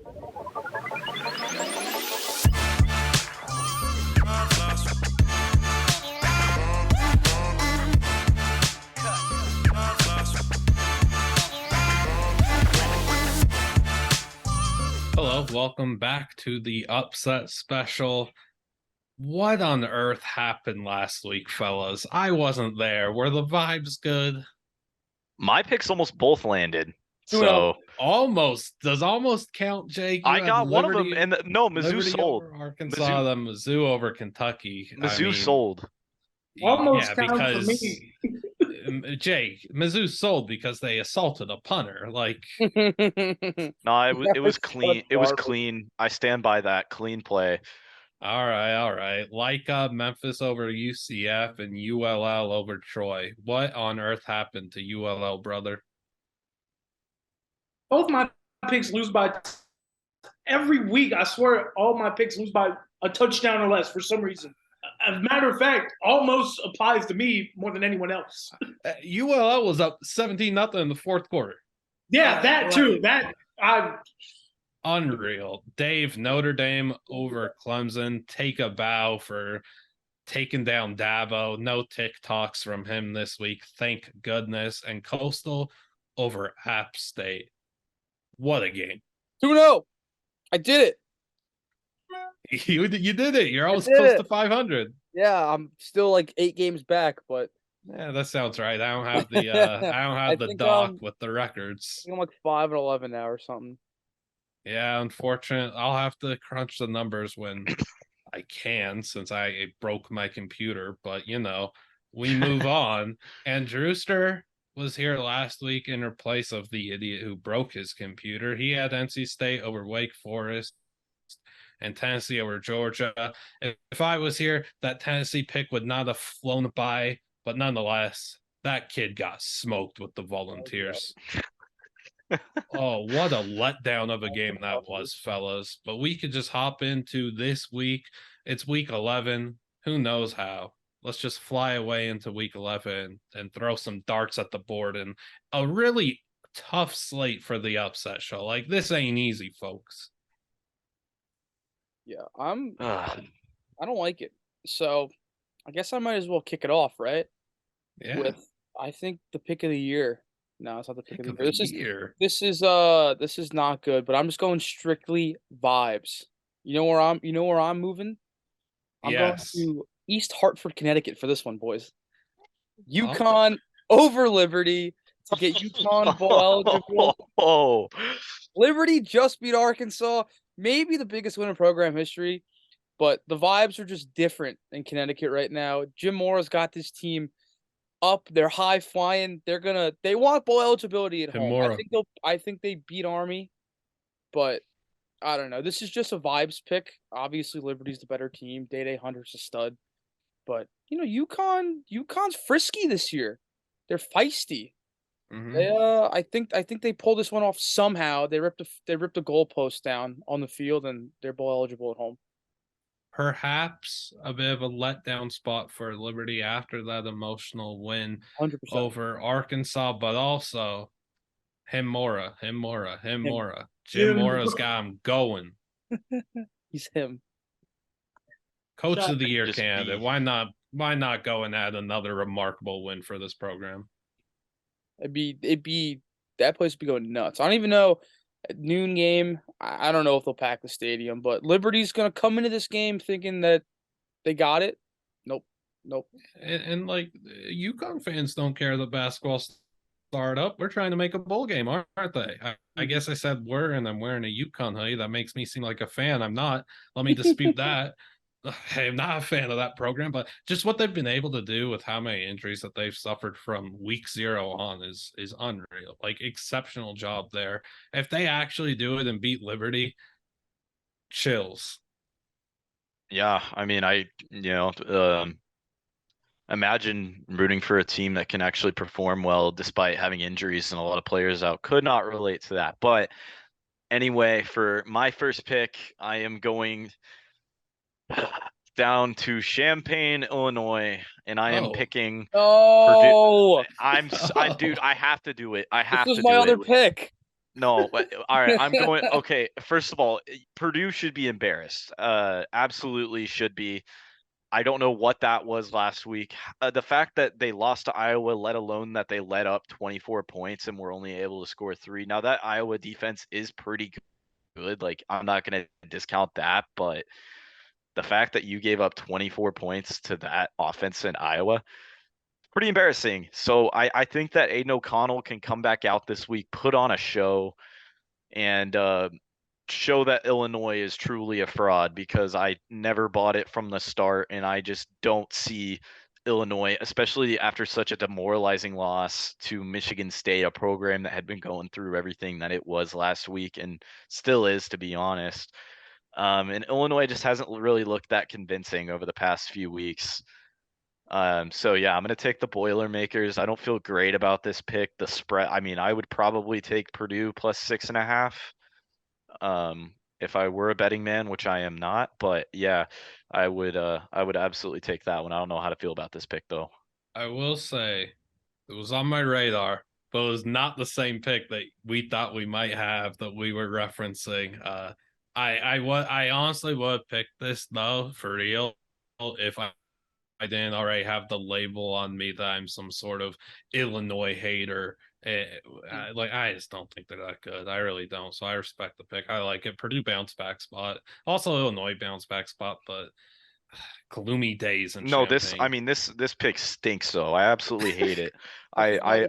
Hello, welcome back to the upset special. What on earth happened last week, fellas? I wasn't there. Were the vibes good? My picks almost both landed. So Almost. Does almost count, Jake? You I had got one of Liberty, them, and no, Mizzou Liberty sold. over Arkansas, then Mizzou over Kentucky. Mizzou sold. almost Yeah, count for because me. Jake, Mizzou sold because they assaulted a punter. Like, No, it was clean. It was garbage. clean. I stand by that. Clean play. all right. Like Memphis over UCF and ULL over Troy. What on earth happened to ULL, brother? Both my picks lose by every week. I swear, all my picks lose by a touchdown or less for some reason. As a matter of fact, almost applies to me more than anyone else. ULL was up 17-0 in the fourth quarter. Yeah, that too. Unreal. Dave, Notre Dame over Clemson. Take a bow for taking down Dabo. No TikToks from him this week. Thank goodness. And Coastal over App State. What a game. 2-0. I did it. You did it. You're almost close to 500. Yeah, I'm still like 8 games back, but Yeah, that sounds right. I don't have the doc with the records. I think I'm like 5-11 now or something. Yeah, unfortunate. I'll have to crunch the numbers when I can, since I broke my computer. But we move on. And Drewster was here last week in place of the idiot who broke his computer. He had NC State over Wake Forest and Tennessee over Georgia. If I was here, that Tennessee pick would not have flown by, but nonetheless, that kid got smoked with the Volunteers. Oh, what a letdown of a game that was, fellas. But we could just hop into this week. It's week 11. Who knows how? Let's just fly away into week 11 and throw some darts at the board, and a really tough slate for the upset show. Like, this ain't easy, folks. Yeah, I don't like it. So I guess I might as well kick it off, right? Yeah. With I think the pick of the year. No, it's not the pick of the year. This is not good, but I'm just going strictly vibes. You know where I'm moving? I'm going to East Hartford, Connecticut for this one, boys. UConn over Liberty to get UConn bowl eligible. Oh. Liberty just beat Arkansas, maybe the biggest win in program history, but the vibes are just different in Connecticut right now. Jim Mora's got this team up. They're high flying. They want bowl eligibility at home. I think they beat Army, but I don't know. This is just a vibes pick. Obviously, Liberty's the better team. Day Hunter's a stud, but UConn's frisky this year. They're feisty. Mm-hmm. I think they pulled this one off somehow. They ripped a goalpost down on the field, and they're bowl eligible at home. Perhaps a bit of a letdown spot for Liberty after that emotional win 100%. over Arkansas, but also Jim Mora's got him going. He's him. Coach of the year candidate. Why not go and add another remarkable win for this program? It'd be that place would be going nuts. I don't even know. Noon game. I don't know if they'll pack the stadium, but Liberty's gonna come into this game thinking that they got it. Nope. And like, UConn fans don't care that basketball start up. We're trying to make a bowl game, aren't they? I guess I said we're, and I'm wearing a UConn hoodie. That makes me seem like a fan. I'm not. Let me dispute that. I'm not a fan of that program, but just what they've been able to do with how many injuries that they've suffered from week 0 on is unreal. Like, exceptional job there. If they actually do it and beat Liberty, chills. Yeah, I mean, imagine rooting for a team that can actually perform well despite having injuries and a lot of players out. Could not relate to that. But anyway, for my first pick, I am going down to Champaign, Illinois, and I am picking Purdue. Dude, I have to do it. This was my other pick. No, but all right, I'm going. Okay, first of all, Purdue should be embarrassed. Absolutely should be. I don't know what that was last week. The fact that they lost to Iowa, let alone that they let up 24 points and were only able to score 3. Now that Iowa defense is pretty good. Like, I'm not going to discount that, but the fact that you gave up 24 points to that offense in Iowa, pretty embarrassing. So I think that Aiden O'Connell can come back out this week, put on a show, and show that Illinois is truly a fraud, because I never bought it from the start, and I just don't see Illinois, especially after such a demoralizing loss to Michigan State, a program that had been going through everything that it was last week and still is, to be honest. And Illinois just hasn't really looked that convincing over the past few weeks. So yeah, I'm gonna take the Boilermakers. I don't feel great about this pick. The spread, I mean, I would probably take Purdue plus 6.5. If I were a betting man, which I am not, but yeah, I would absolutely take that one. I don't know how to feel about this pick though. I will say it was on my radar, but it was not the same pick that we thought we might have that we were referencing. I honestly would pick this though, for real, if I didn't already have the label on me that I'm some sort of Illinois hater. I just don't think they're that good. I really don't. So I respect the pick. I like it. Purdue bounce back spot. Also Illinois bounce back spot, but gloomy days in No, Champaign. this pick stinks though. I absolutely hate it. I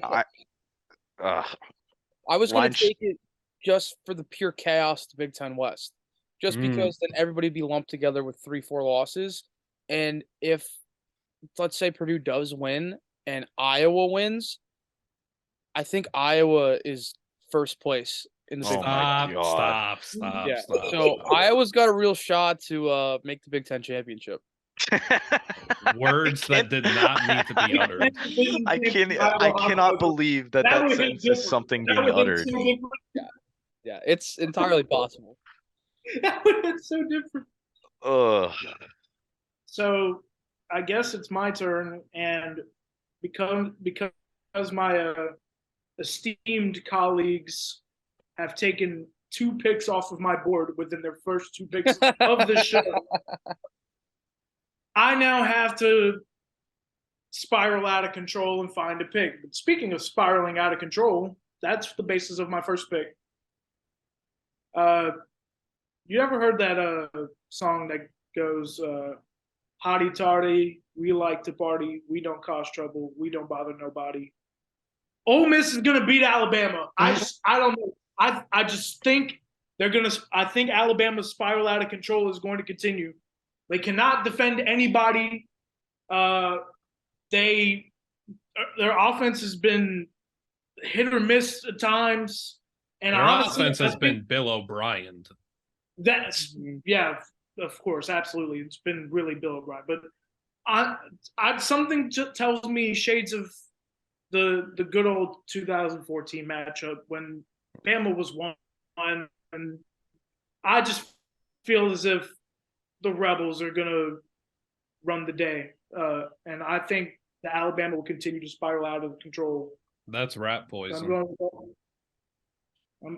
I was going line to take it just for the pure chaos to Big Ten West, just because then everybody be lumped together with 3-4 losses, and if let's say Purdue does win and Iowa wins, I think Iowa is first place in the Big Oh Ten. my Stop. God. Yeah. Stop. So Iowa's got a real shot to make the Big Ten championship. Words that did not need to be uttered. I cannot believe that would hit sentence is different. something That being would hit uttered. so different. Yeah, it's entirely possible. That would hit so different. Ugh. So I guess it's my turn, and because my esteemed colleagues have taken 2 picks off of my board within their first 2 picks of the show, I now have to spiral out of control and find a pick. But speaking of spiraling out of control, that's the basis of my first pick. You ever heard that song that goes, "Hotty toddy, we like to party, we don't cause trouble, we don't bother nobody"? Ole Miss is gonna beat Alabama. I don't know. I just think they're gonna. I think Alabama's spiral out of control is going to continue. They cannot defend anybody. Their offense has been hit or miss at times, and Their honestly, offense has been Bill O'Brien. That's of course, absolutely. It's been really Bill O'Brien, but something tells me shades of the good old 2014 matchup when Bama was one, and I just feel as if the Rebels are gonna run the day, and I think the Alabama will continue to spiral out of control. That's rat poison.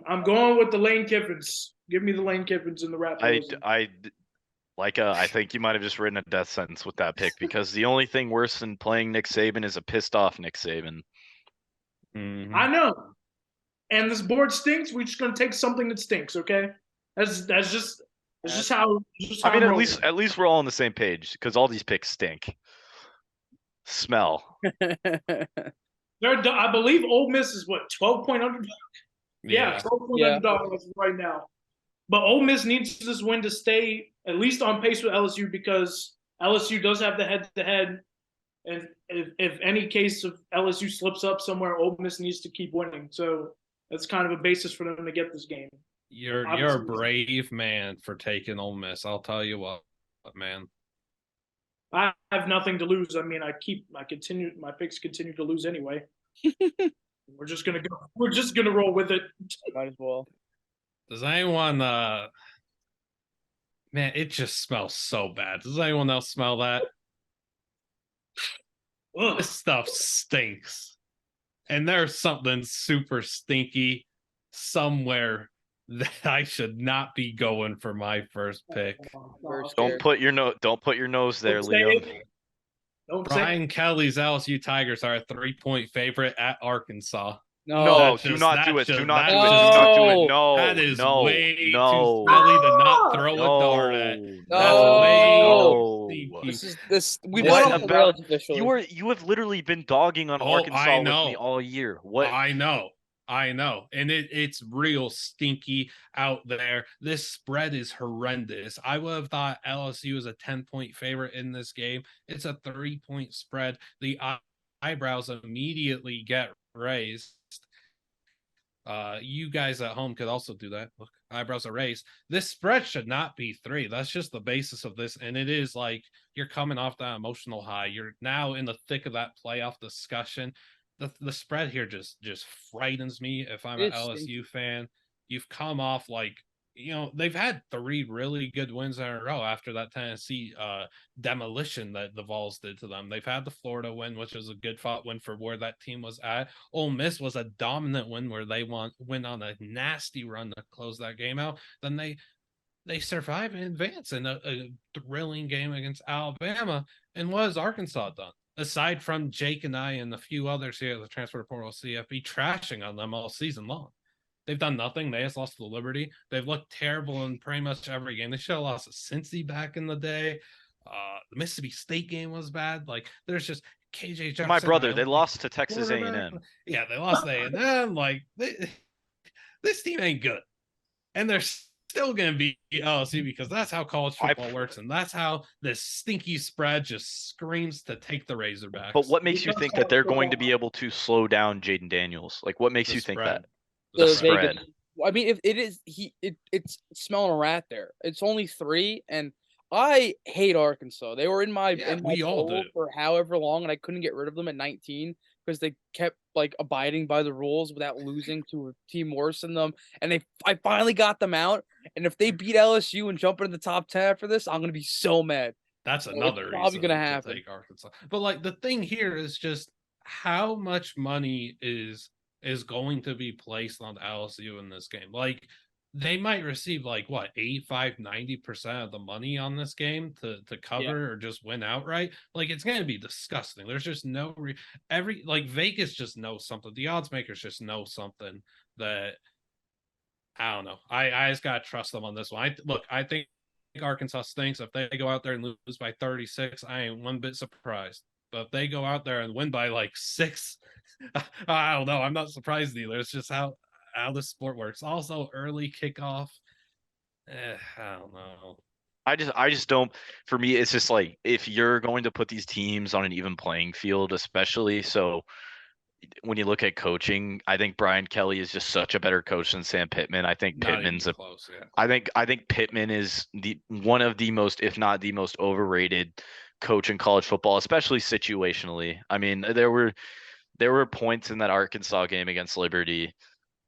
I'm going with the Lane Kiffins. Give me the Lane Kiffins and the rat poison. I think you might have just written a death sentence with that pick, because the only thing worse than playing Nick Saban is a pissed off Nick Saban. Mm-hmm. I know. And this board stinks. We're just gonna take something that stinks, okay? That's just how. I mean, at least we're all on the same page, because all these picks stink. Smell. I believe Ole Miss is what, 12 point underdog? Yeah, 12 point underdog right now. But Ole Miss needs this win to stay at least on pace with LSU, because LSU does have the head-to-head. And if any case of LSU slips up somewhere, Ole Miss needs to keep winning. So that's kind of a basis for them to get this game. You're a brave man for taking Ole Miss. I'll tell you what, man. I have nothing to lose. I mean, my picks continue to lose anyway. We're just gonna roll with it. Might as well. Does anyone man, it just smells so bad. Does anyone else smell that? This stuff stinks. And there's something super stinky somewhere that I should not be going for my first pick. Very Don't scared. put your nose there, Don't say Liam. it. Don't say Brian Kelly's LSU Tigers are a 3-point favorite at Arkansas. No, That's do just- not that's do it. Do just- not that's do it. Do just- not do it. No. No, That is no, way too no, silly to not throw a dart at. That's way no. stinky. We've What gone off the about- rails officially. You have literally been dogging on Oh, Arkansas I with me know. all year. What? I know. And it's real stinky out there. This spread is horrendous. I would have thought LSU is a 10-point favorite in this game. It's a 3-point spread. The eyebrows immediately get raised. You guys at home could also do that. Look, eyebrows are raised. This spread should not be 3. That's just the basis of this. And it is like you're coming off that emotional high. You're now in the thick of that playoff discussion. The spread here just frightens me if I'm an It's LSU fan. You've come off like, they've had 3 really good wins in a row after that Tennessee demolition that the Vols did to them. They've had the Florida win, which was a good fought win for where that team was at. Ole Miss was a dominant win where they went on a nasty run to close that game out. Then they survive and advance in a thrilling game against Alabama. And what has Arkansas done? Aside from Jake and I and a few others here at the Transfer Portal CFB trashing on them all season long. They've done nothing. They just lost to Liberty. They've looked terrible in pretty much every game. They should have lost to Cincy back in the day. The Mississippi State game was bad. Like, there's just KJ Jefferson. My brother, they lost to Texas A&M. Yeah, they lost to A&M. Like, this team ain't good. And they're still going to be LSU because that's how college football works. And that's how this stinky spread just screams to take the Razorbacks. But what makes you think that they're going to be able to slow down Jaden Daniels? Like, what makes you think that? The spread. I mean, if it is it's smelling a rat there. It's only 3, and I hate Arkansas. They were in my we all poll do. for however long, and I couldn't get rid of them at 19 because they kept like abiding by the rules without losing to a team worse than them. And I finally got them out. And if they beat LSU and jump into the top 10 after this, I'm gonna be so mad. That's So another it's probably reason gonna to happen. take Arkansas. But like the thing here is just how much money is going to be placed on LSU in this game. Like they might receive like what 85, 90% of the money on this game to cover or just win outright. Like it's going to be disgusting. There's just no Vegas just knows something. The odds makers just know something that I don't know. I just gotta trust them on this one. I think Arkansas stinks. If they go out there and lose by 36, I ain't one bit surprised. But if they go out there and win by like 6, I don't know. I'm not surprised either. It's just how this sport works. Also, early kickoff. I don't know. I just don't. For me, it's just like if you're going to put these teams on an even playing field, especially so. When you look at coaching, I think Brian Kelly is just such a better coach than Sam Pittman. I think Pittman's close. Yeah. I think Pittman is one of the most, if not the most overrated coach in college football, especially situationally. I mean, there were points in that Arkansas game against Liberty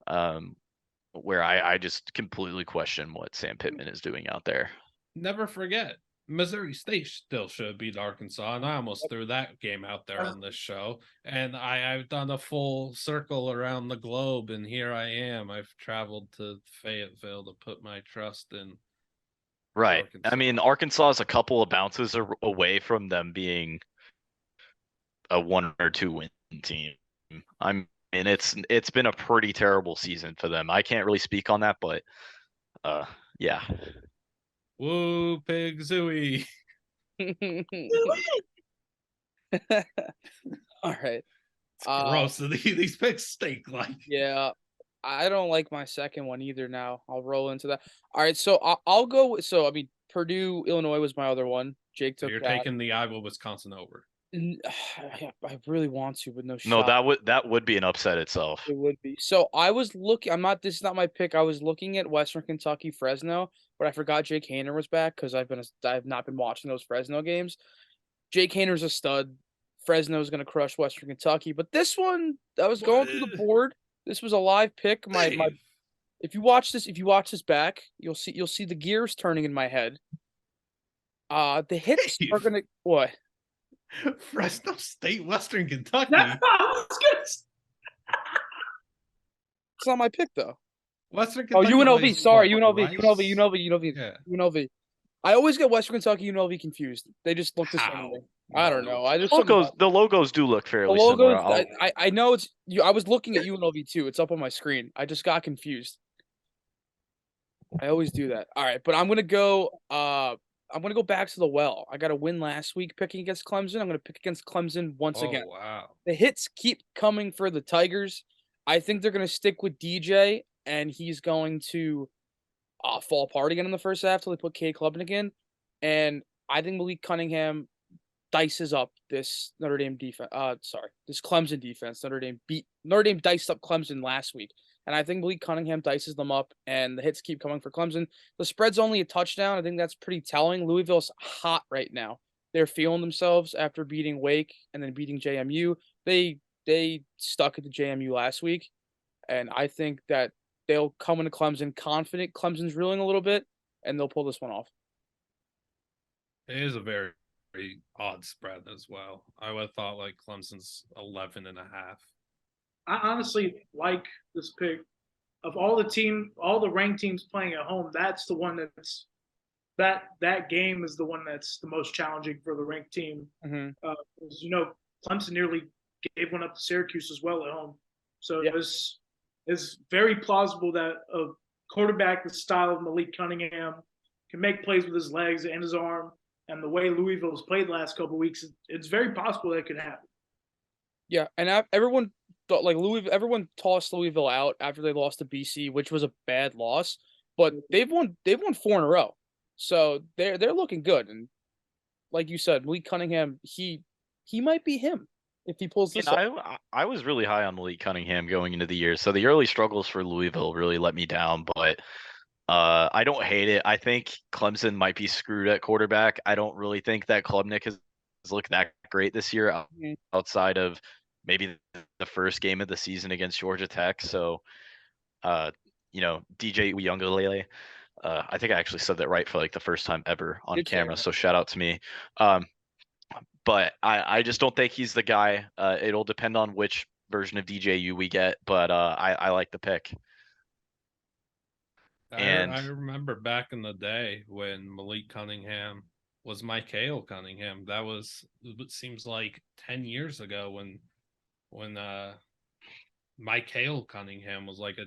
where I just completely question what Sam Pittman is doing out there. Never forget, Missouri State still should have beat Arkansas, and I almost threw that game out there on this show. And I've done a full circle around the globe, and here I am. I've traveled to Fayetteville to put my trust in. Right. Arkansas. I mean, Arkansas is a couple of bounces away from them being a 1 or 2 win team. And it's been a pretty terrible season for them. I can't really speak on that, but yeah. Woo, pig zooey. All right. It's gross. These pigs stink. Like, yeah, I don't like my second one either. Now I'll roll into that. All right, so I'll go. So I mean, Purdue, Illinois was my other one. Jake took you're that. taking the Iowa, Wisconsin over. I really want to, but no shot. No, that would be an upset itself. It would be. So I was looking. This is not my pick. I was looking at Western Kentucky, Fresno, but I forgot Jake Hayner was back because I've not been watching those Fresno games. Jake Hayner's a stud. Fresno's gonna crush Western Kentucky, but this one I was going through the board. This was a live pick. My if you watch this back, you'll see the gears turning in my head. The hits are gonna what? Fresno State, Western Kentucky. That's good. It's not my pick though. Western Oh, Kentucky. UNLV. plays, Sorry, what, UNLV. Rice? UNLV. Yeah. UNLV. I always get Western Kentucky, UNLV confused. They just look the same to How? me. I don't know. I just The logos do look the fairly similar. logos. I know it's you. I was looking at UNLV too. It's up on my screen. I just got confused. I always do that. All right, but I'm gonna go. I'm gonna go back to the well. I got a win last week picking against Clemson. I'm gonna pick against Clemson once Oh again. wow. The hits keep coming for the Tigers. I think they're gonna stick with DJ, and he's going to fall apart again in the first half till they put Cade Klubnik in. And I think Malik Cunningham dices up this Notre Dame defense. This Clemson defense. Notre Dame diced up Clemson last week. And I think Malik Cunningham dices them up, and the hits keep coming for Clemson. The spread's only a touchdown. I think that's pretty telling. Louisville's hot right now. They're feeling themselves after beating Wake and then beating JMU. They stuck at the JMU last week, and I think that they'll come into Clemson confident. Clemson's reeling a little bit, and they'll pull this one off. It is a very, very odd spread as well. I would have thought like Clemson's 11.5. I honestly like this pick. Of all the ranked teams playing at home, that's the one that game is the one that's the most challenging for the ranked team. Mm-hmm. Clemson nearly gave one up to Syracuse as well at home. So Yeah. it's very plausible that a quarterback the style of Malik Cunningham can make plays with his legs and his arm, and the way Louisville's played the last couple of weeks, it's very possible that it could happen. Yeah, and everyone thought everyone tossed Louisville out after they lost to BC, which was a bad loss. But they've won 4 in a row, so they're looking good. And like you said, Malik Cunningham, he might be him if he pulls this off. I was really high on Malik Cunningham going into the year, so the early struggles for Louisville really let me down. But I don't hate it. I think Clemson might be screwed at quarterback. I don't really think that Klubnik has looked that great this year outside of maybe the first game of the season against Georgia Tech. So, DJ Uyunglele, I think I actually said that right for like the first time ever on camera. So shout out to me. But I just don't think he's the guy. It'll depend on which version of DJU we get, but I like the pick. I remember back in the day when Malik Cunningham was Michael Cunningham. That was, it seems like 10 years ago when Michael Cunningham was like a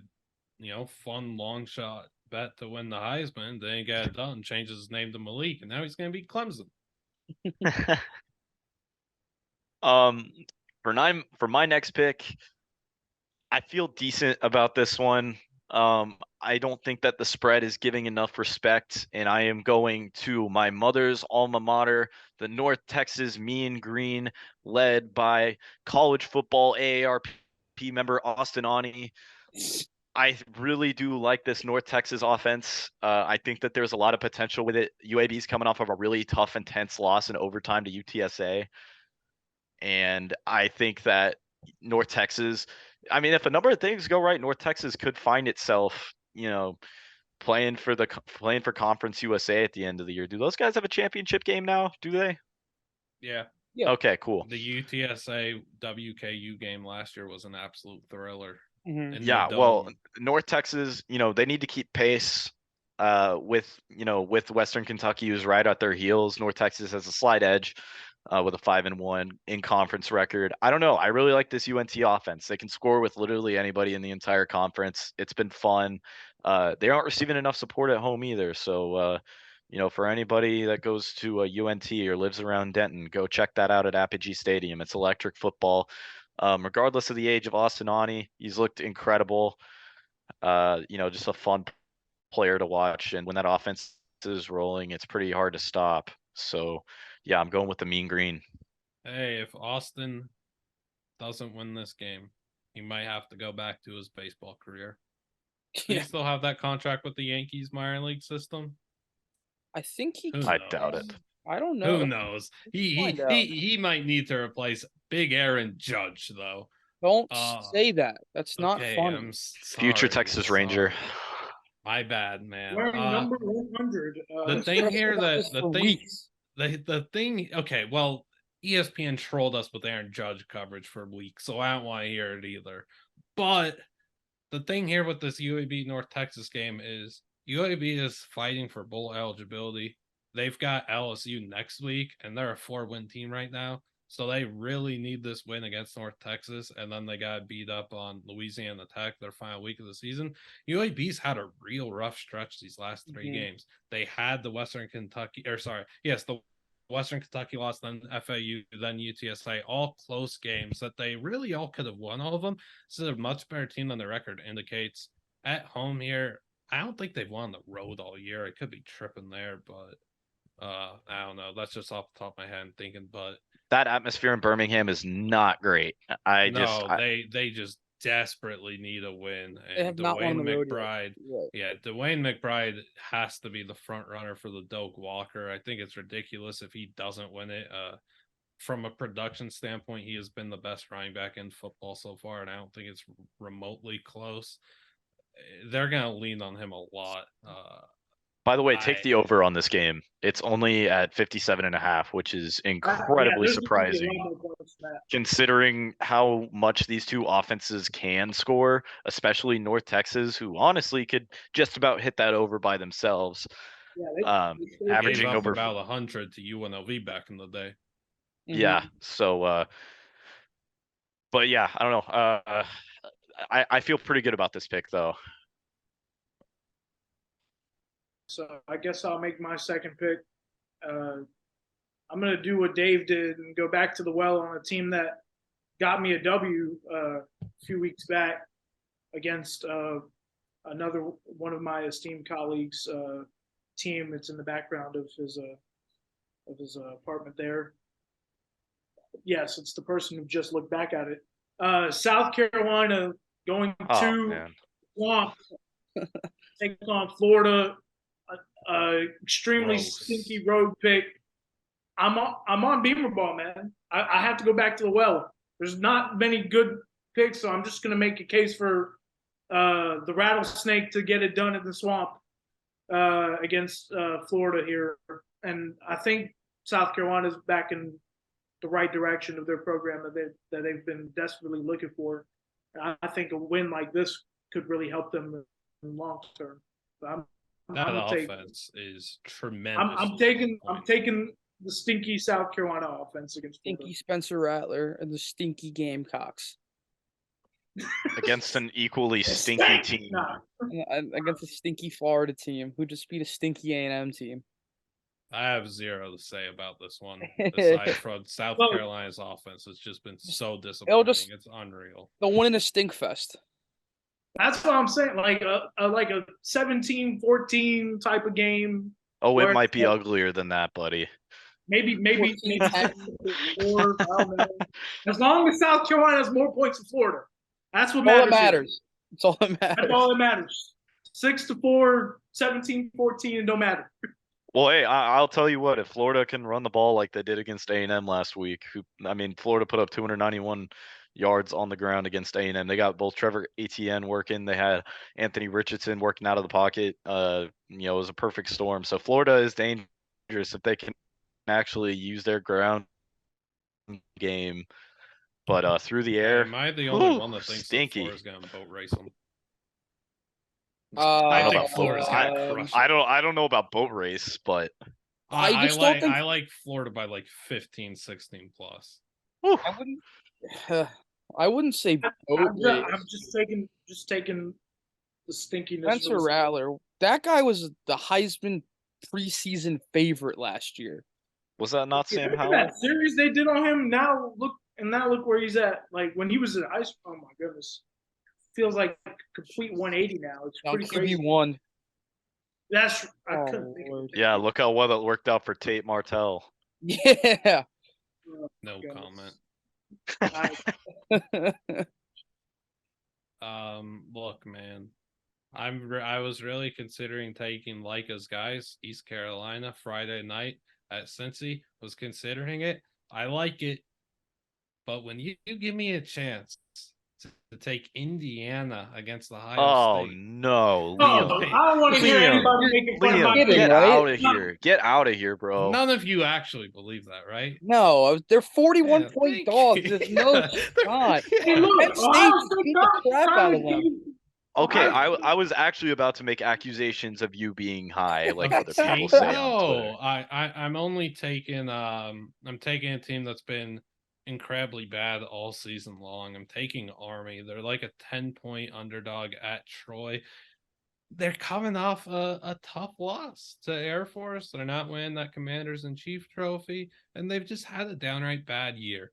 fun long shot bet to win the Heisman. Then he got it done, changes his name to Malik, and now he's going to beat Clemson. For my next pick, I feel decent about this one. I don't think that the spread is giving enough respect, and I am going to my mother's alma mater, the North Texas Mean Green, led by college football AARP member Austin Aune. I really do like this North Texas offense. I think that there's a lot of potential with it. UAB's coming off of a really tough, intense loss in overtime to UTSA. And I think that North Texas, I mean, if a number of things go right, North Texas could find itself, playing for Conference USA at the end of the year. Do those guys have a championship game now? Do they? Yeah. Okay, cool. The UTSA WKU game last year was an absolute thriller. Mm-hmm. Yeah, well, North Texas, they need to keep pace with Western Kentucky, who's right at their heels. North Texas has a slight edge with a 5-1 in conference record. I don't know. I really like this UNT offense. They can score with literally anybody in the entire conference. It's been fun. They aren't receiving enough support at home either. So, for anybody that goes to a UNT or lives around Denton, go check that out at Apogee Stadium. It's electric football. Regardless of the age of Austin Aune, he's looked incredible. Just a fun player to watch. And when that offense is rolling, it's pretty hard to stop. So, yeah, I'm going with the Mean Green. Hey, if Austin doesn't win this game, he might have to go back to his baseball career. Do you still have that contract with the Yankees minor league system? I think he. I doubt it. I don't know. Who knows? He might need to replace Big Aaron Judge though. Don't say that. That's not okay, funny. I'm sorry, Future Texas Ranger. My bad, man. Wearing number 100. The thing here that the thing. Okay, well, ESPN trolled us with Aaron Judge coverage for weeks, so I don't want to hear it either. But the thing here with this UAB North Texas game is UAB is fighting for bowl eligibility. They've got LSU next week, and they're a 4-win team right now. So they really need this win against North Texas, and then they got beat up on Louisiana Tech their final week of the season. UAB's had a real rough stretch these last 3 games. They had the Western Kentucky loss, then FAU, then UTSA, all close games that they really all could have won all of them. This is a much better team than the record indicates. At home here, I don't think they've won the road all year. I could be tripping there, but I don't know. That's just off the top of my head I'm thinking, but that atmosphere in Birmingham is not great. They just desperately need a win. They And have not won Dwayne the road McBride, Dwayne McBride has to be the front runner for the Doak Walker. I think it's ridiculous if he doesn't win it. From a production standpoint, he has been the best running back in football so far, and I don't think it's remotely close. They're gonna lean on him a lot. By the way, take the over on this game. It's only at 57.5, which is incredibly surprising considering how much these two offenses can score, especially North Texas, who honestly could just about hit that over by themselves. They averaging gave up over about 100 to UNLV back in the day. Yeah. So, but yeah, I don't know. I feel pretty good about this pick though. So I guess I'll make my second pick. I'm going to do what Dave did and go back to the well on a team that got me a W a few weeks back against another one of my esteemed colleagues' team. It's in the background of his apartment there. Yes, it's the person who just looked back at it. South Carolina going to Swamp, take on Florida. Extremely stinky road pick. I'm on Beamer Ball, man. I have to go back to the well. There's not many good picks, so I'm just gonna make a case for the Rattlesnake to get it done in the Swamp against Florida here. And I think South Carolina's back in the right direction of their program that they've been desperately looking for. And I think a win like this could really help them in the long term. So that offense is tremendous. I'm taking the stinky South Carolina offense against Florida. Stinky Spencer Rattler and the stinky Gamecocks. Against an equally stinky team. Against a stinky Florida team who just beat a stinky A&M team. I have zero to say about this one. Aside from South Carolina's offense, it's just been so disappointing. It's unreal. They'll win in a stink fest. That's what I'm saying. Like a 17-14 type of game. Oh, it might be uglier than that, buddy. Maybe 4, I don't know. As long as South Carolina has more points than Florida, that's what matters. It's all that matters. That's all that matters. 6-4, 17-14, it don't matter. Well, hey, I'll tell you what. If Florida can run the ball like they did against A&M last week, Florida put up 291 yards on the ground against A&M. They got both Trevor Etienne working. They had Anthony Richardson working out of the pocket. It was a perfect storm. So Florida is dangerous if they can actually use their ground game. But through the air, am I the only one that thinks stinky. Florida's going to boat race them? I think Florida's going to crush them. I don't know about boat race, but I like Florida by like 15, 16 plus. I wouldn't say boat race. I'm just taking the stinkiness. Spencer Rattler, that guy was the Heisman preseason favorite last year. Was that not Sam Howell? That series they did on him. Now look where he's at. Like when he was in high school. Oh my goodness, feels like a complete 180 now. It's pretty crazy. QB1. That's I couldn't think of it. Yeah, look how well it worked out for Tate Martell. Yeah. No comment. Look, man, I was really considering taking Leica's guys, East Carolina, Friday night at Cincy. Was considering it. I like it, but when you give me a chance to take Indiana against Ohio State. No, Liam. I don't want to hear anybody making fun of my Liam, get out of here. Get out of here, bro. None of you actually believe that, right? No, they're 41-point dogs. There's no shot. Hey, look, Penn State beat the crap out of them. Okay, I was actually about to make accusations of you being high, like other people Tank? say on Twitter. No, I'm only taking I'm taking a team that's been incredibly bad all season long. I'm taking Army. They're like a 10-point underdog at Troy. They're coming off a tough loss to Air Force. They're not winning that Commanders in Chief trophy, and they've just had a downright bad year.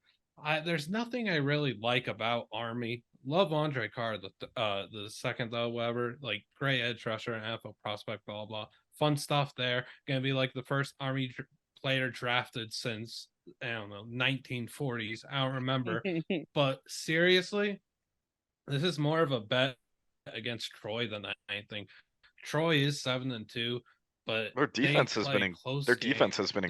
There's nothing I really like about Army. Love Andre Carr, the second though, whatever. Like great edge rusher and NFL prospect, blah blah. Fun stuff there. Gonna be like the first Army player drafted since I don't know 1940s. I don't remember. But seriously, this is more of a bet against Troy than anything. Troy is 7-2, but Their defense has been They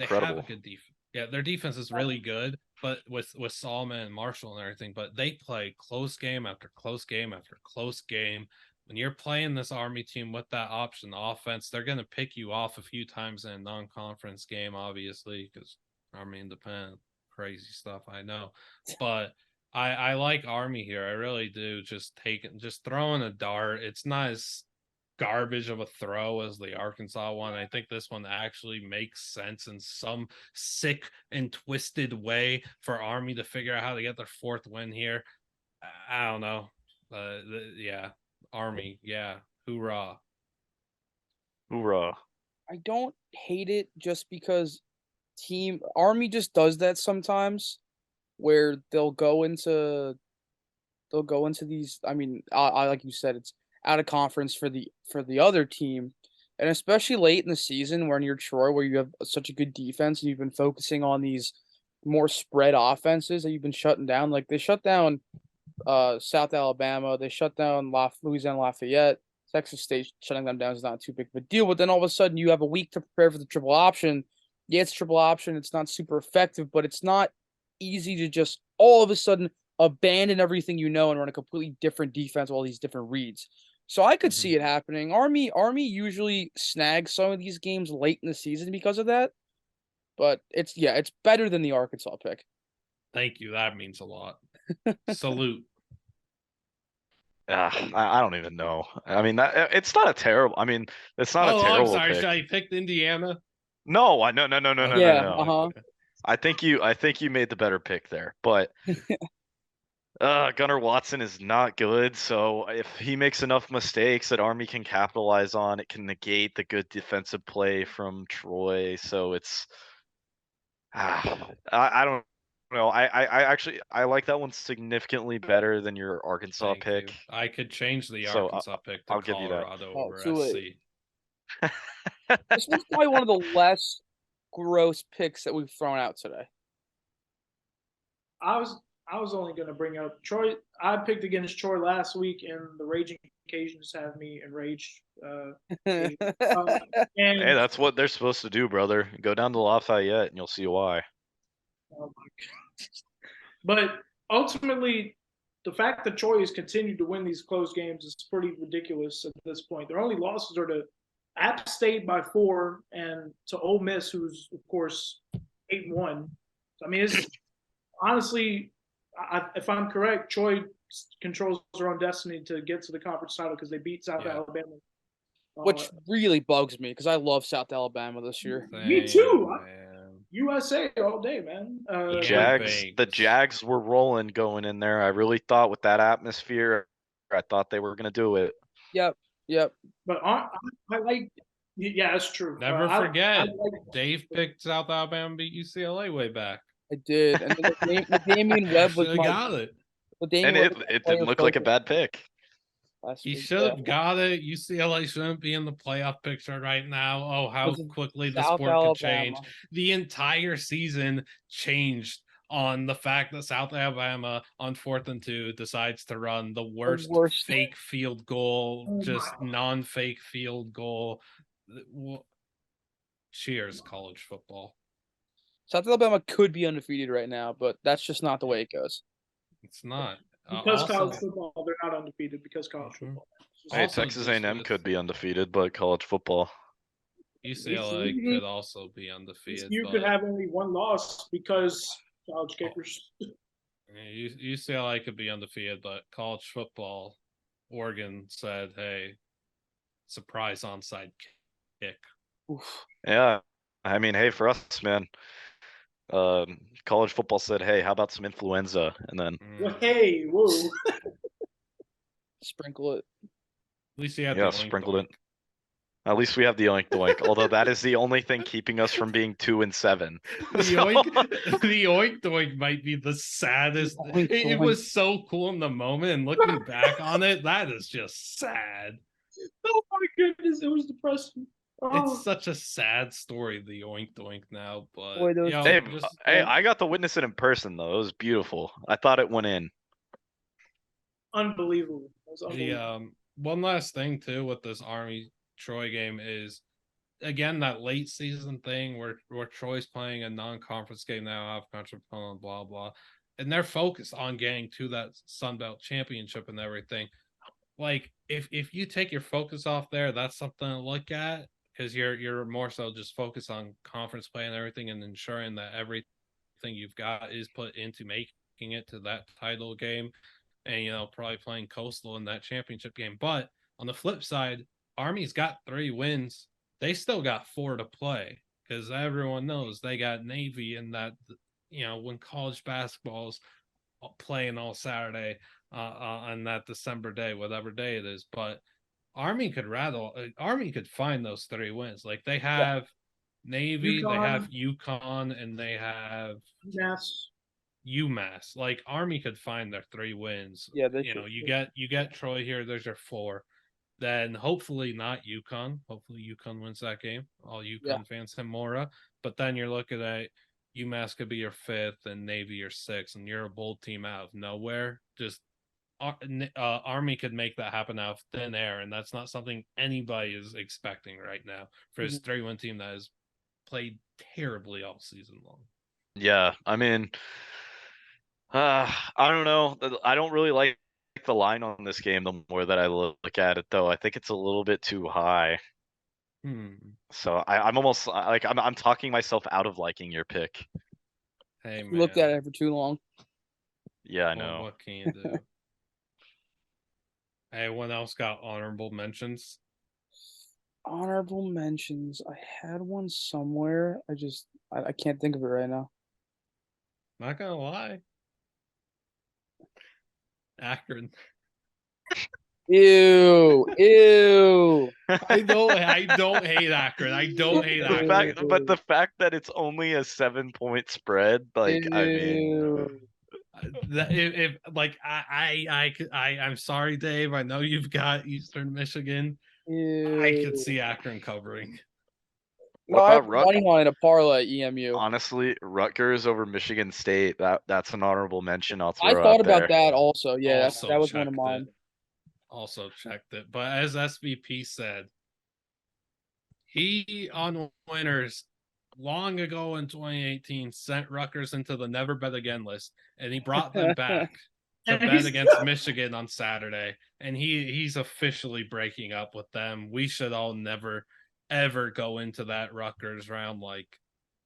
incredible. have a good defense. Yeah, their defense is really good, but with Solomon and Marshall and everything, but they play close game after close game after close game. When you're playing this Army team with that option offense, they're going to pick you off a few times in a non-conference game, obviously, because Army independent, crazy stuff, I know. But I like Army here. I really do. Just throwing a dart. It's not as garbage of a throw as the Arkansas one. I think this one actually makes sense in some sick and twisted way for Army to figure out how to get their fourth win here. I don't know. Yeah, Army. Yeah, hoorah. Hoorah. I don't hate it just because Army just does that sometimes, where they'll go into these. I mean, I like you said, it's out of conference for the other team, and especially late in the season when you're Troy, where you have such a good defense and you've been focusing on these more spread offenses that you've been shutting down. Like they shut down South Alabama, they shut down Louisiana Lafayette. Texas State shutting them down is not too big of a deal, but then all of a sudden you have a week to prepare for the triple option. Yeah, it's triple option. It's not super effective, but it's not easy to just all of a sudden abandon everything you know and run a completely different defense, all these different reads. So I could see it happening. Army usually snags some of these games late in the season because of that. But it's better than the Arkansas pick. Thank you. That means a lot. Salute. I don't even know. I mean, it's not a terrible. I mean, it's not a terrible I'm sorry. pick. Should I pick Indiana? No. Yeah, No. I think you made the better pick there, but Gunnar Watson is not good. So if he makes enough mistakes that Army can capitalize on, it can negate the good defensive play from Troy. So it's I don't know. I actually like that one significantly better than your Arkansas Thank pick. you. I could change the So, Arkansas pick to I'll give you that. Colorado Oh, over too SC. late. This was probably one of the less gross picks that we've thrown out today. I was only going to bring up Troy. I picked against Troy last week, and the Raging Cajuns have me enraged. Hey, And that's what they're supposed to do, brother. Go down to Lafayette and you'll see why. oh my god! But ultimately, the fact that Troy has continued to win these close games is pretty ridiculous at this point. Their only losses are to App State by 4 and to Ole Miss, who's of course 8-1. I mean, it's honestly, if I'm correct, Troy controls their own destiny to get to the conference title because they beat South Alabama. Which really bugs me because I love South Alabama this year. Me too. Man. USA all day, man. The Jags were rolling going in there. I really thought with that atmosphere, I thought they were going to do it. Yep. But I like, yeah, that's true. Never forget, Dave picked South Alabama beat UCLA way back. I did, and the Damian Webb was got it. And it didn't look like a bad pick. He should have got it. UCLA shouldn't be in the playoff picture right now. Oh, how quickly the sport could change. The entire season changed on the fact that South Alabama on 4th and 2 decides to run the worst fake field goal, just non-fake field goal. Cheers, college football. South Alabama could be undefeated right now, but that's just not the way it goes. It's not. Because college football, they're not undefeated because college football. Hey, Texas A&M could be undefeated, but college football. UCLA could also be undefeated. You could have only one loss because college kickers. UCLA could be undefeated, but college football, Oregon said, "Hey, surprise onside kick." Oof. Yeah. I mean, hey, for us, man. College football said, "Hey, how about some influenza?" And then, Mm. Hey, whoa. Sprinkle it. At least he had yeah, the oink sprinkled doink. it. At least we have the oink doink. Although that is the only thing keeping us from being 2-7. The So- oink, the oink doink might be the saddest. Oink It doink. was so cool in the moment, and looking back on it, that is just sad. Oh my goodness, it was depressing. Oh. It's such a sad story, the oink doink now. But Boy, those Hey, just hey, I got to witness it in person though. It was beautiful. I thought it went in. Unbelievable. It was the unbelievable. one last thing too with this Army Troy game is, again, that late season thing where Troy's playing a non-conference game now, off country opponent, blah blah, and they're focused on getting to that Sun Belt championship and everything. Like if you take your focus off there, that's something to look at, because you're more so just focused on conference play and everything, and ensuring that everything you've got is put into making it to that title game, and probably playing Coastal in that championship game. But on the flip side, Army's got 3 wins. They still got 4 to play, because everyone knows they got Navy in that, when college basketball's playing all Saturday on that December day, whatever day it is. But Army could find those 3 wins. Like they have Navy, they have UConn, and they have Yes. UMass. Like Army could find their 3 wins. Yeah, they you get Troy here. There's your 4. Then hopefully not UConn. Hopefully UConn wins that game. All UConn fans have Mora. But then you're looking at UMass could be your 5th and Navy your 6th, and you're a bold team out of nowhere. Just Army could make that happen out of thin air, and that's not something anybody is expecting right now for his 3-1 team that has played terribly all season long. Yeah, I mean, I don't know. I don't really like the line on this game the more that I look at it, though. I think it's a little bit too high. So I'm almost like I'm talking myself out of liking your pick. Hey man, You looked at it for too long. Yeah, I know. What can you do? Anyone else got honorable mentions? Honorable mentions. I had one somewhere. I can't think of it right now. Not gonna lie. Akron. Ew. I don't hate Akron. I don't hate Akron. But the fact that it's only a 7-point spread, like, I mean, if like I'm sorry, Dave. I know you've got Eastern Michigan. I could see Akron covering. No, I have money on a parlay EMU. Honestly, Rutgers over Michigan State. That's an honorable mention. I'll throw I thought out there. about that also. Yeah, Also that was one of mine. Also checked it. But as SVP said, he on Winners long ago in 2018 sent Rutgers into the never bet again list, and he brought them back to bet against Michigan on Saturday, and he's officially breaking up with them. We should all never ever go into that Rutgers round. Like,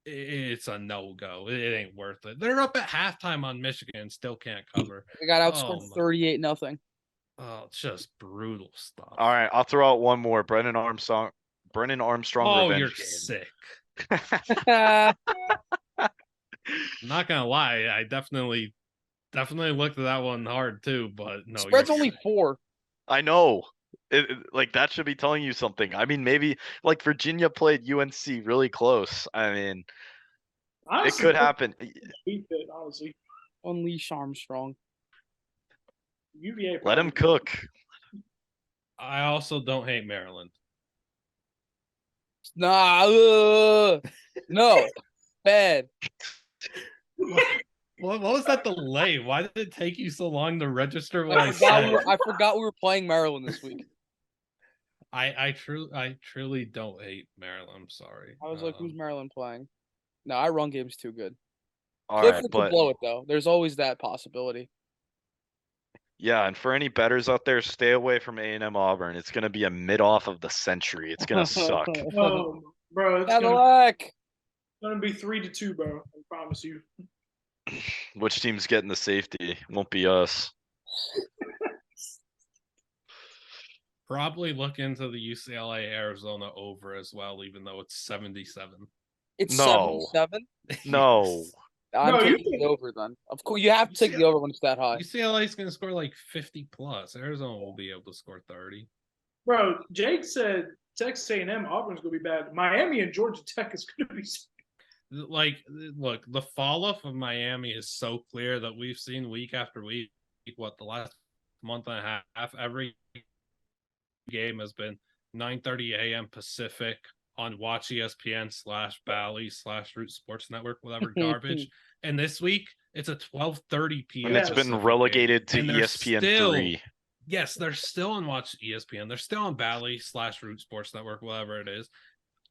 it's a no-go. It ain't worth it. They're up at halftime on Michigan and still can't cover. They got outscored 38-0. Oh, it's just brutal stuff. All right, I'll throw out one more. Brennan Armstrong Oh, revenge you're game. sick. I'm not gonna lie, I definitely looked at that one hard too, but no. Spread's only 4. I know. Like that should be telling you something. I mean, maybe like Virginia played UNC really close. I mean, honestly, it could happen. Honestly, unleash Armstrong. UVA. Let him cook. I also don't hate Maryland. Nah, no, bad. What was that delay? Why did it take you so long to register what I forgot we were playing Maryland this week. I truly don't hate Maryland. I'm sorry. I was like, who's Maryland playing? No, our run game's too good. All Clifford right, could blow it though. There's always that possibility. Yeah, and for any bettors out there, stay away from A&M Auburn. It's gonna be a mid-off of the century. It's gonna suck. Oh, bro, it's gonna be 3-2, bro. I promise you. Which team's getting the safety? Won't be us. Probably look into the UCLA Arizona over as well, even though it's 77. It's No. 77. No. Yes. I'm No, you taking the can- over then. Of course, you have to take the over when it's that high. UCLA is going to score like 50 plus. Arizona will be able to score 30. Bro, Jake said Texas A&M, Auburn's going to be bad. Miami and Georgia Tech is going to be. Like, look, the fall off of Miami is so clear that we've seen week after week. What, the last month and a half, every game has been 9:30 a.m. Pacific on Watch ESPN /Bally/Root Sports Network, whatever garbage. And this week it's a 12:30 p.m. And it's been Pacific relegated game. to And they're ESPN still- 3. Yes, they're still on Watch ESPN. They're still on Bally/Root Sports Network, whatever it is.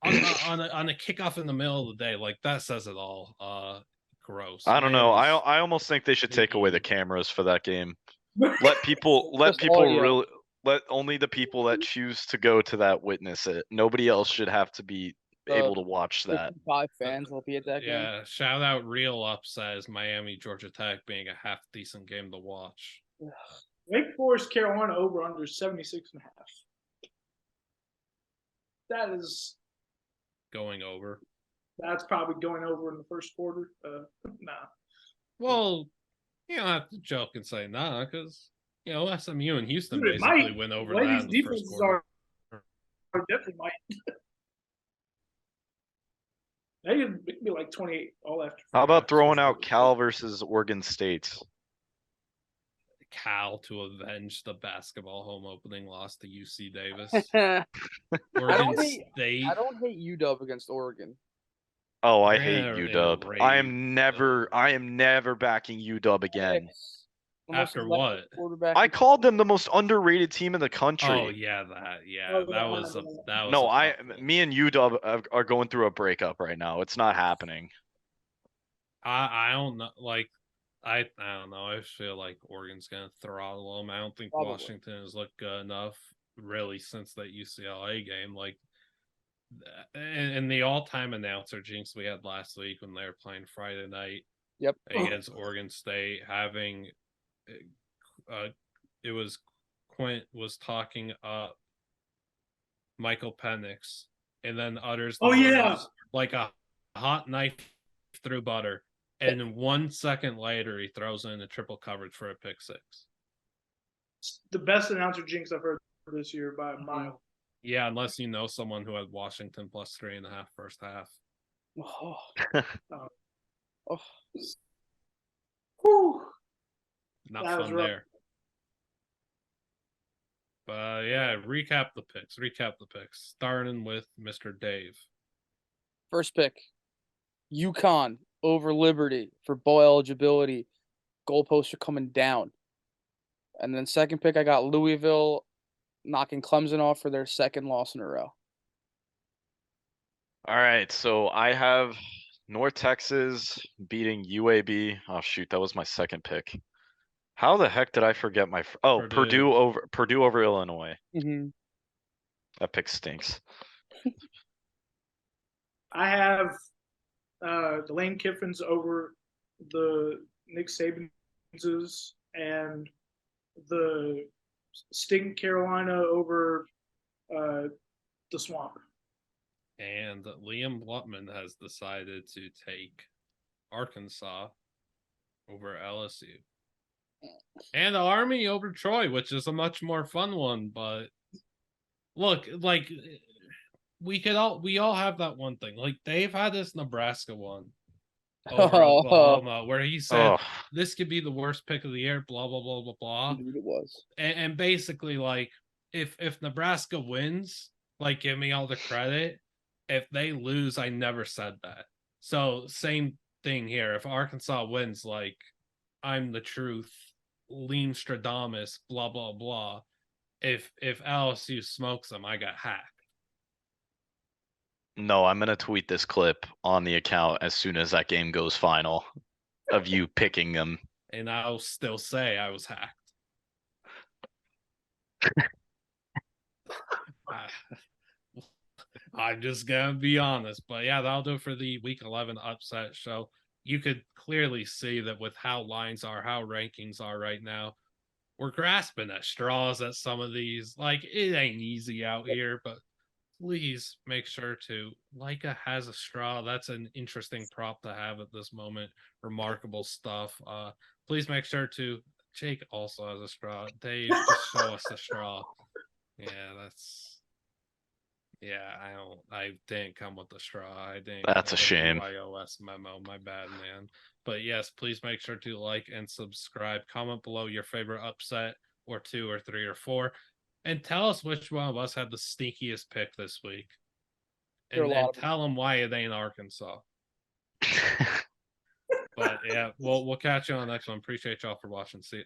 On a kickoff in the middle of the day, like that says it all. Gross. I don't know. Miami's- I almost think they should take away the cameras for that game. Let Let people Just audio. really let only the people that choose to go to that witness it. Nobody else should have to be able to watch that. 55 fans will be at that game. Yeah, shout out Real Up says Miami Georgia Tech being a half decent game to watch. Wake Forest, Carolina over under 76.5. That is, Going over. that's probably going over in the first quarter. Nah. Well, you don't have to joke and say nah, because SMU and Houston Dude, it basically might. went over The way that in these the first defenses quarter. are definitely might. They could be like 28 all after. How about Yeah, throwing so- out Cal versus Oregon State? Cal to avenge the basketball home opening loss to UC Davis. I Oregon don't hate- State. don't hate UW against Oregon. Oh, I They're hate in a UW. raid. I am never backing UW again. The most After electric what? quarterback I in- called them the most underrated team in the country. Oh yeah, that was a that was No, a tough one. me and UW are going through a breakup right now. It's not happening. I don't know. Like I don't know. I feel like Oregon's gonna throttle them. I don't think Probably. Washington has looked good enough really since that UCLA game. Like, and the all-time announcer jinx we had last week when they were playing Friday night Yep. against Oregon State, having it was Quint was talking up Michael Penix and then utters the Oh, yeah. words like a hot knife through butter. And 1 second later, he throws in a triple coverage for a pick six. The best announcer jinx I've heard this year by a Mm-hmm. mile. Yeah, unless you know someone who had Washington plus 3.5 first half. Oh. Oh. Oh. Whew. Not That was fun rough. there. But yeah, recap the picks. Starting with Mr. Dave. First pick, UConn over Liberty for bowl eligibility. Goalposts are coming down. And then second pick, I got Louisville knocking Clemson off for their second loss in a row. All right, so I have North Texas beating UAB. Oh shoot, that was my second pick. How the heck did I forget my? Purdue over Illinois. Mm-hmm. That pick stinks. I have the Lane Kiffins over the Nick Saban's and the Sting Carolina over the Swamp. And Liam Blutman has decided to take Arkansas over LSU. And the Army over Troy, which is a much more fun one. But look, like we all have that one thing. Like Dave had this Nebraska one over Oklahoma where he said Oh, this could be the worst pick of the year, blah blah blah blah blah. Indeed it was. And basically, like if Nebraska wins, like give me all the credit. If they lose, I never said that. So same thing here. If Arkansas wins, like I'm the truth, lean Stradamus, blah blah blah. If LSU smokes them, I got hacked. no, I'm gonna tweet this clip on the account as soon as that game goes final of you picking them. And I'll still say I was hacked. I'm just gonna be honest, but yeah, that'll do it for the week 11 upset show. You could clearly see that with how lines are, how rankings are right now, we're grasping at straws at some of these. Like, it ain't easy out here, but please make sure to. Leica has a straw. That's an interesting prop to have at this moment. Remarkable stuff. Please make sure to. Jake also has a straw. Dave, just show us the straw. Yeah, that's. Yeah, I didn't come with the straw. I didn't. That's a shame. iOS memo. My bad, man. But yes, please make sure to like and subscribe. Comment below your favorite upset, or 2 or 3 or 4, and tell us which one of us had the stinkiest pick this week. There are a And lot then of them. tell them why it ain't Arkansas. But yeah, we'll catch you on the next one. Appreciate y'all for watching. See you.